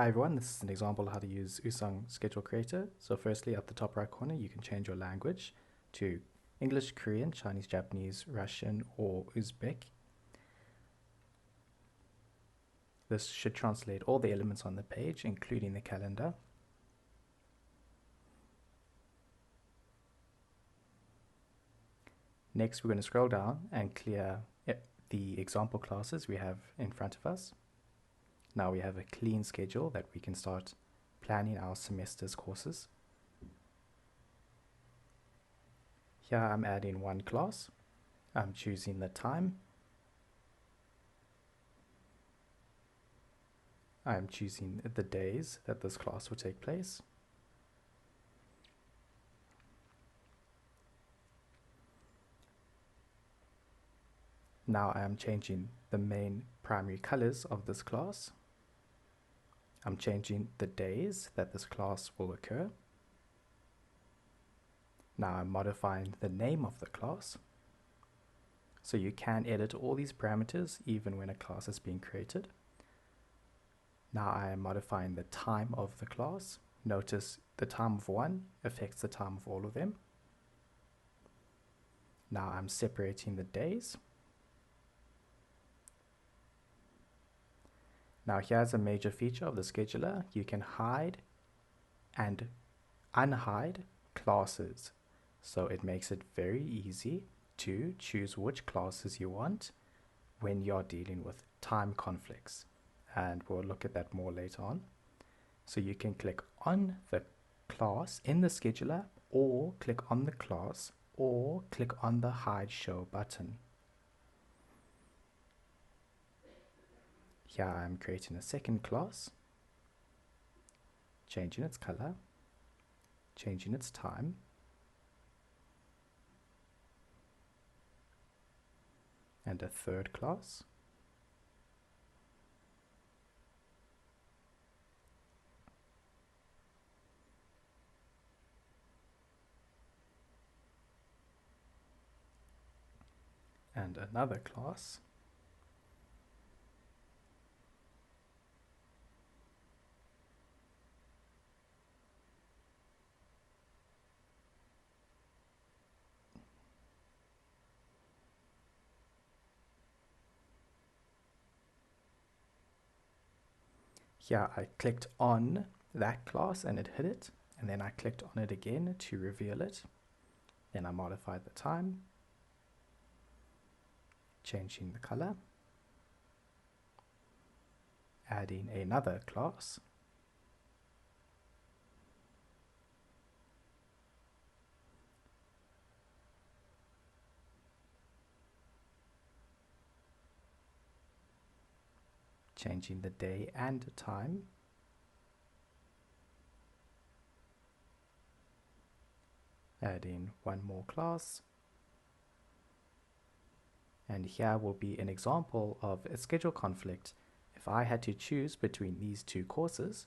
Hi everyone, this is an example of how to use Usang Schedule Creator. So firstly, at the top right corner, you can change your language to English, Korean, Chinese, Japanese, Russian, or Uzbek. This should translate all the elements on the page, including the calendar. Next, we're going to scroll down and clear the example classes we have in front of us. Now we have a clean schedule that we can start planning our semester's courses. Here I'm adding one class. I'm choosing the time. I'm choosing the days that this class will take place. Now I am changing the main primary colors of this class. I'm changing the days that this class will occur. Now I'm modifying the name of the class. So you can edit all these parameters even when a class is being created. Now I am modifying the time of the class. Notice the time of one affects the time of all of them. Now I'm separating the days. Now here's a major feature of the scheduler. You can hide and unhide classes. So it makes it very easy to choose which classes you want when you're dealing with time conflicts. And we'll look at that more later on. So you can click on the class in the scheduler, or click on the class, or click on the hide show button. Here I'm creating a second class, changing its color, changing its time, and a third class. And another class. Here I clicked on that class and it hid it, and then I clicked on it again to reveal it. Then I modified the time, changing the color, adding another class, changing the day and time, adding one more class, and here will be an example of a schedule conflict if I had to choose between these two courses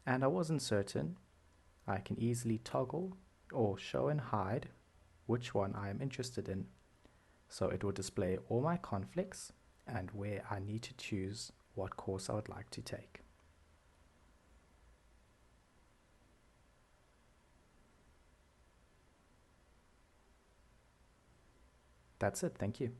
and I wasn't certain. I can easily toggle or show and hide which one I am interested in, so it will display all my conflicts and where I need to choose what course I would like to take. That's it. Thank you.